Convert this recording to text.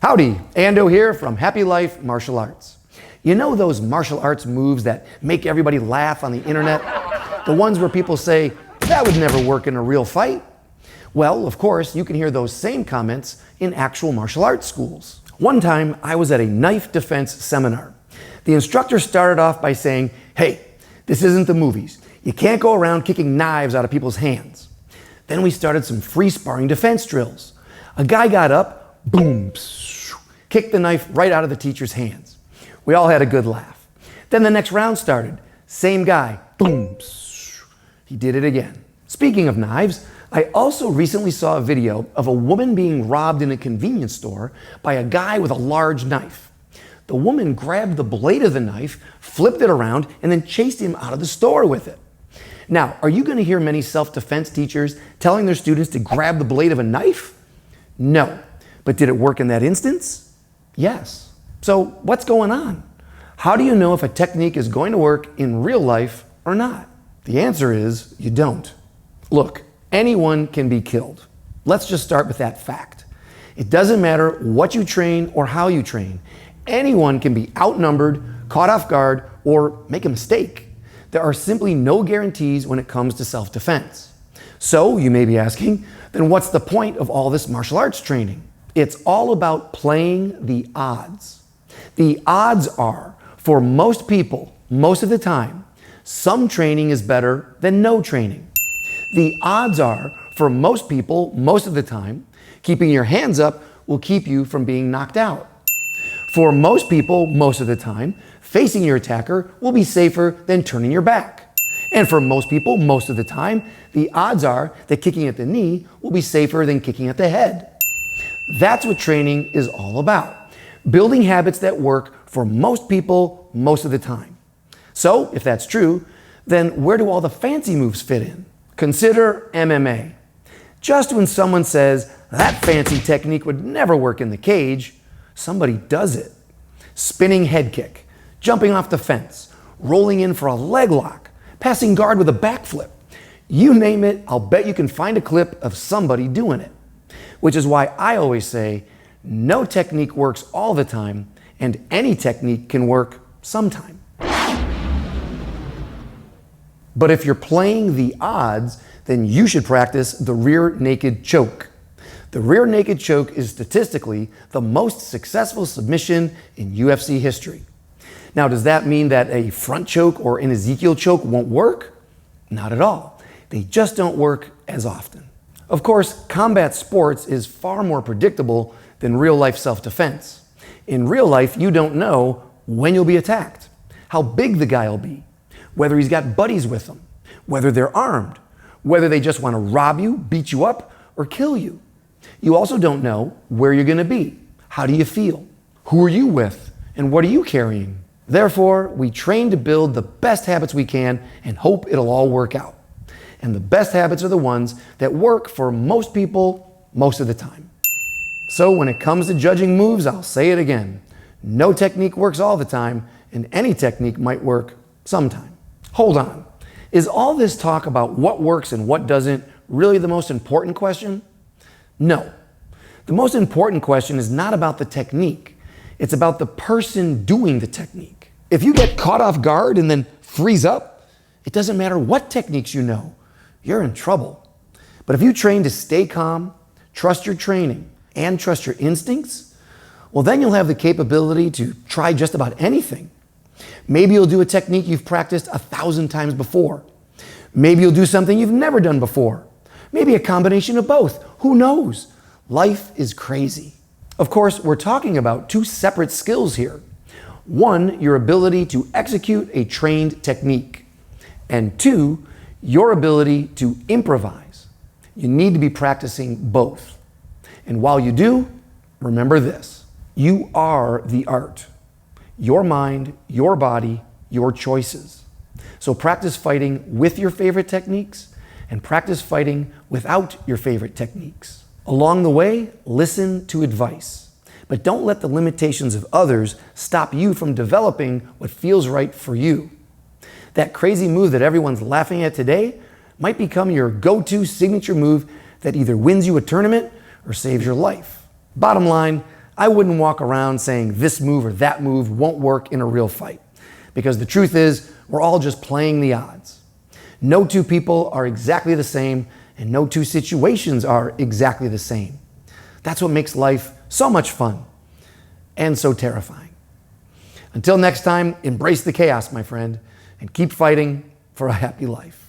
Howdy, Ando here from Happy Life Martial Arts. You know those martial arts moves that make everybody laugh on the internet? The ones where people say, that would never work in a real fight? Well, of course, you can hear those same comments in actual martial arts schools. One time, I was at a knife defense seminar. The instructor started off by saying, hey, this isn't the movies. You can't go around kicking knives out of people's hands. Then we started some free sparring defense drills. A guy got up, boom, kicked the knife right out of the teacher's hands. We all had a good laugh. Then the next round started. Same guy, boom, he did it again. Speaking of knives, I also recently saw a video of a woman being robbed in a convenience store by a guy with a large knife. The woman grabbed the blade of the knife, flipped it around, and then chased him out of the store with it. Now, are you going to hear many self-defense teachers telling their students to grab the blade of a knife? No. But did it work in that instance? Yes. So what's going on? How do you know if a technique is going to work in real life or not? The answer is you don't. Look, anyone can be killed. Let's just start with that fact. It doesn't matter what you train or how you train. Anyone can be outnumbered, caught off guard, or make a mistake. There are simply no guarantees when it comes to self-defense. So you may be asking, then what's the point of all this martial arts training? It's all about playing the odds. The odds are, for most people, most of the time, some training is better than no training. The odds are, for most people, most of the time, keeping your hands up will keep you from being knocked out. For most people, most of the time, facing your attacker will be safer than turning your back. And for most people, most of the time, the odds are that kicking at the knee will be safer than kicking at the head. That's what training is all about. Building habits that work for most people, most of the time. So, if that's true, then where do all the fancy moves fit in? Consider MMA. Just when someone says, that fancy technique would never work in the cage, somebody does it. Spinning head kick, jumping off the fence, rolling in for a leg lock, passing guard with a backflip. You name it, I'll bet you can find a clip of somebody doing it. Which is why I always say, no technique works all the time, and any technique can work sometime. But if you're playing the odds, then you should practice the rear naked choke. The rear naked choke is statistically the most successful submission in UFC history. Now, does that mean that a front choke or an Ezekiel choke won't work? Not at all. They just don't work as often. Of course, combat sports is far more predictable than real-life self-defense. In real life, you don't know when you'll be attacked, how big the guy will be, whether he's got buddies with him, whether they're armed, whether they just want to rob you, beat you up, or kill you. You also don't know where you're going to be. How do you feel? Who are you with? And what are you carrying? Therefore, we train to build the best habits we can and hope it'll all work out. And the best habits are the ones that work for most people most of the time. So when it comes to judging moves, I'll say it again. No technique works all the time, and any technique might work sometime. Hold on. Is all this talk about what works and what doesn't really the most important question? No. The most important question is not about the technique. It's about the person doing the technique. If you get caught off guard and then freeze up, it doesn't matter what techniques you know. You're in trouble. But if you train to stay calm, trust your training, and trust your instincts, well, then you'll have the capability to try just about anything. Maybe you'll do a technique you've practiced 1,000 times before. Maybe you'll do something you've never done before. Maybe a combination of both. Who knows? Life is crazy. Of course, we're talking about two separate skills here. One, your ability to execute a trained technique. And two, your ability to improvise. You need to be practicing both. And while you do, remember this. You are the art. Your mind, your body, your choices. So practice fighting with your favorite techniques and practice fighting without your favorite techniques. Along the way, listen to advice. But don't let the limitations of others stop you from developing what feels right for you. That crazy move that everyone's laughing at today might become your go-to signature move that either wins you a tournament or saves your life. Bottom line, I wouldn't walk around saying this move or that move won't work in a real fight. Because the truth is, we're all just playing the odds. No two people are exactly the same, and no two situations are exactly the same. That's what makes life so much fun and so terrifying. Until next time, embrace the chaos, my friend, and keep fighting for a happy life.